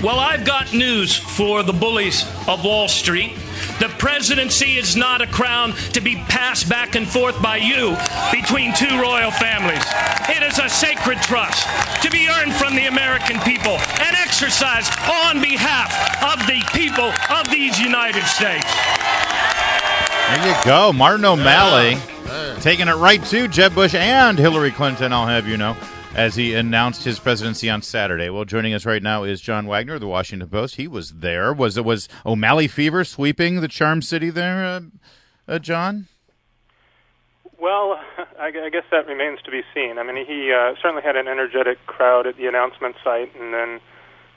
Well, I've got news for the bullies of Wall Street. The presidency is not a crown to be passed back and forth by you between two royal families. It is a sacred trust to be earned from the American people and exercised on behalf of the people of these United States. There you go. Martin O'Malley taking it right to Jeb Bush and Hillary Clinton, I'll have you know, as he announced his presidency on Saturday. Well, joining us right now is John Wagner of the Washington Post. He was there. Was O'Malley fever sweeping the Charm City there, John? Well, I guess that remains to be seen. I mean, he certainly had an energetic crowd at the announcement site and then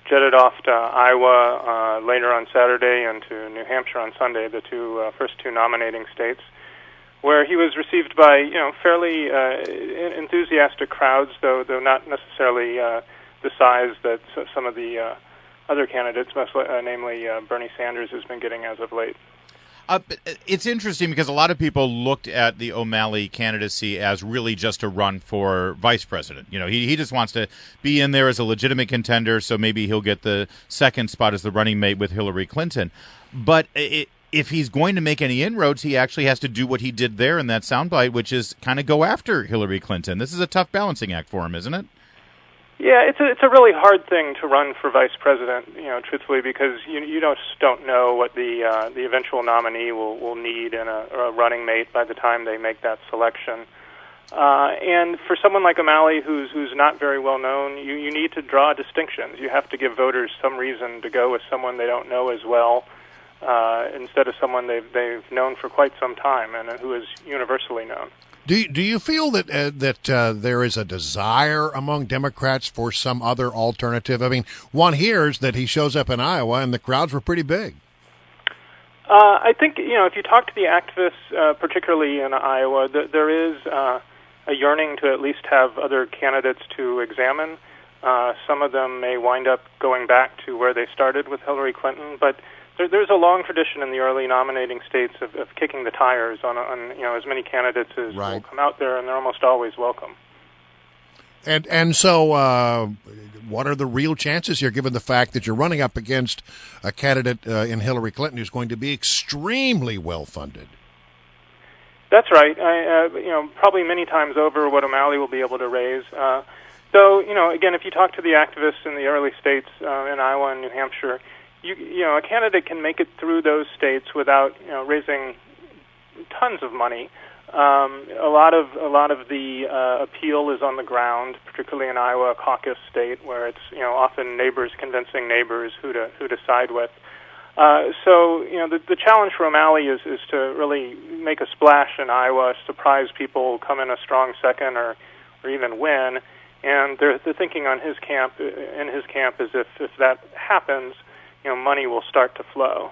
jetted off to Iowa later on Saturday and to New Hampshire on Sunday, the first two nominating states, where he was received by fairly enthusiastic crowds, though not necessarily the size that some of the other candidates, namely Bernie Sanders, has been getting as of late. It's interesting because a lot of people looked at the O'Malley candidacy as really just a run for vice president. He just wants to be in there as a legitimate contender, so maybe he'll get the second spot as the running mate with Hillary Clinton. But if he's going to make any inroads, he actually has to do what he did there in that soundbite, which is kind of go after Hillary Clinton. This is a tough balancing act for him, isn't it? Yeah, it's a really hard thing to run for vice president, truthfully, because you just don't know what the eventual nominee will need in a running mate by the time they make that selection. And for someone like O'Malley, who's not very well known, you need to draw distinctions. You have to give voters some reason to go with someone they don't know as well, instead of someone they've known for quite some time and who is universally known. Do you feel that there is a desire among Democrats for some other alternative? I mean, one hears that he shows up in Iowa and the crowds were pretty big. I think if you talk to the activists, particularly in Iowa, there is a yearning to at least have other candidates to examine. Some of them may wind up going back to where they started with Hillary Clinton, but there's a long tradition in the early nominating states of kicking the tires on as many candidates as will come out there, and they're almost always welcome. And so, what are the real chances here, given the fact that you're running up against a candidate in Hillary Clinton who's going to be extremely well funded? That's right. Probably many times over what O'Malley will be able to raise. Though, again, if you talk to the activists in the early states in Iowa and New Hampshire, a candidate can make it through those states without raising tons of money. A lot of the appeal is on the ground, particularly in Iowa, a caucus state, where it's often neighbors convincing neighbors who to side with. So the challenge for O'Malley is to really make a splash in Iowa, surprise people, come in a strong second, or even win. And they're thinking in his camp is if that happens, money will start to flow.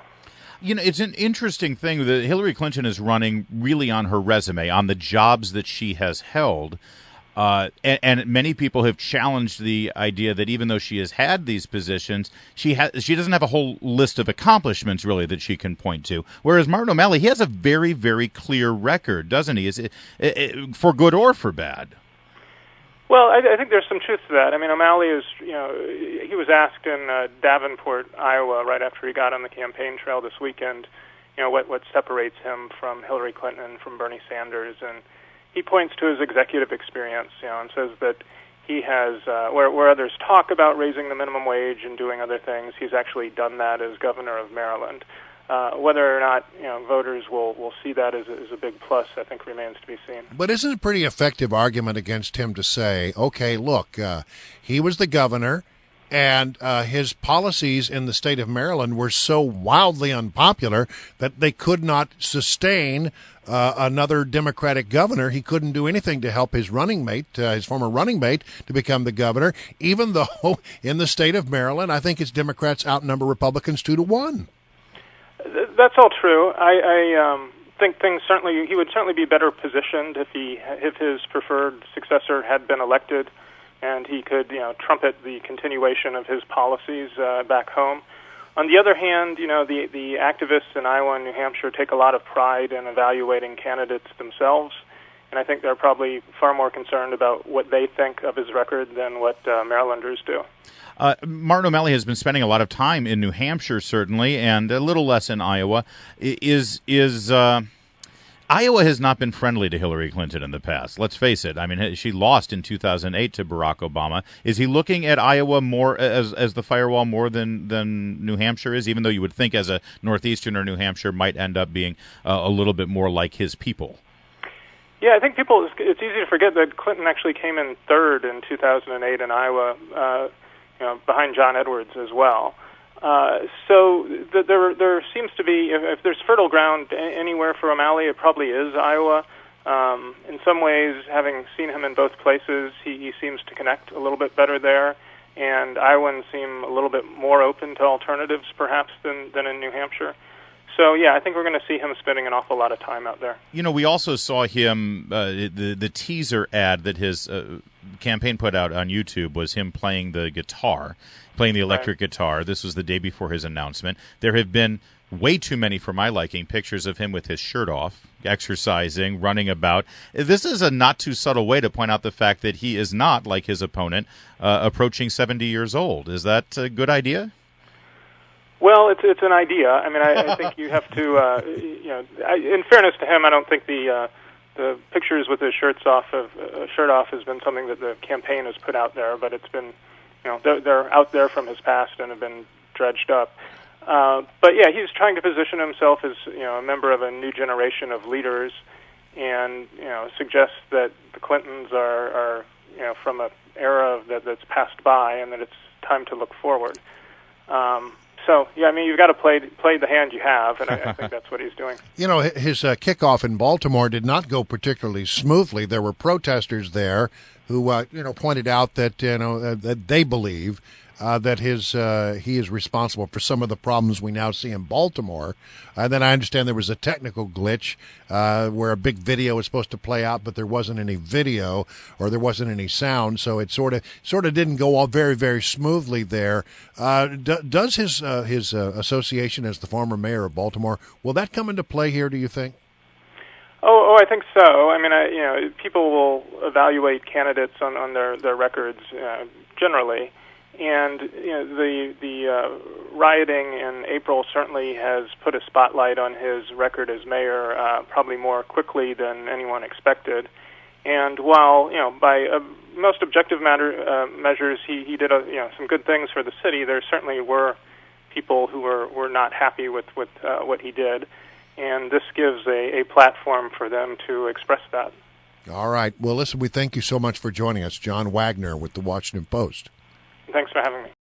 It's an interesting thing that Hillary Clinton is running really on her resume, on the jobs that she has held. And many people have challenged the idea that even though she has had these positions, she doesn't have a whole list of accomplishments, really, that she can point to. Whereas Martin O'Malley, he has a very, very clear record, doesn't he? Is it for good or for bad? Well, I think there's some truth to that. I mean, O'Malley is, he was asked in Davenport, Iowa, right after he got on the campaign trail this weekend, what separates him from Hillary Clinton, from Bernie Sanders, and he points to his executive experience, and says that he has, where others talk about raising the minimum wage and doing other things, he's actually done that as governor of Maryland. Whether or not voters will see that as a big plus, I think, remains to be seen. But isn't it a pretty effective argument against him to say, okay, look, he was the governor, and his policies in the state of Maryland were so wildly unpopular that they could not sustain another Democratic governor. He couldn't do anything to help his running mate, his former running mate, to become the governor, even though in the state of Maryland, I think its Democrats outnumber Republicans 2-1. That's all true. I think he would certainly be better positioned if his preferred successor had been elected, and he could trumpet the continuation of his policies back home. On the other hand, the activists in Iowa and New Hampshire take a lot of pride in evaluating candidates themselves, and I think they're probably far more concerned about what they think of his record than what Marylanders do. Martin O'Malley has been spending a lot of time in New Hampshire, certainly, and a little less in Iowa. Iowa has not been friendly to Hillary Clinton in the past. Let's face it. I mean, she lost in 2008 to Barack Obama. Is he looking at Iowa more as the firewall more than New Hampshire is, even though you would think as a Northeasterner, New Hampshire might end up being a little bit more like his people? Yeah, I think it's easy to forget that Clinton actually came in third in 2008 in Iowa, behind John Edwards as well. So there seems to be, if there's fertile ground anywhere for O'Malley, it probably is Iowa. In some ways, having seen him in both places, he seems to connect a little bit better there, and Iowans seem a little bit more open to alternatives, perhaps, than in New Hampshire. So, yeah, I think we're going to see him spending an awful lot of time out there. You know, we also saw him, the teaser ad that his campaign put out on YouTube was him playing the electric guitar. This was the day before his announcement. There have been way too many, for my liking, pictures of him with his shirt off, exercising, running about. This is a not too subtle way to point out the fact that he is not, like his opponent, approaching 70 years old. Is that a good idea? Well, it's an idea. I mean, I think you have to, in fairness to him, I don't think the pictures with his shirt off has been something that the campaign has put out there, but it's been, they're out there from his past and have been dredged up. But yeah, he's trying to position himself as, a member of a new generation of leaders, and suggests that the Clintons are from an era that's passed by, and that it's time to look forward. So, yeah, I mean, you've got to play the hand you have, and I think that's what he's doing. His kickoff in Baltimore did not go particularly smoothly. There were protesters there who, pointed out that, that they believe that he is responsible for some of the problems we now see in Baltimore. And then I understand there was a technical glitch where a big video was supposed to play out, but there wasn't any video or there wasn't any sound, so it sort of didn't go all very, very smoothly there. Does his association as the former mayor of Baltimore, will that come into play here, do you think? Oh, I think so. I mean, people will evaluate candidates on their records generally. And the rioting in April certainly has put a spotlight on his record as mayor, probably more quickly than anyone expected. And while by most objective measures, he did some good things for the city, there certainly were people who were not happy with what he did, and this gives a platform for them to express that. All right. Well, listen, we thank you so much for joining us, John Wagner with the Washington Post. Thanks for having me.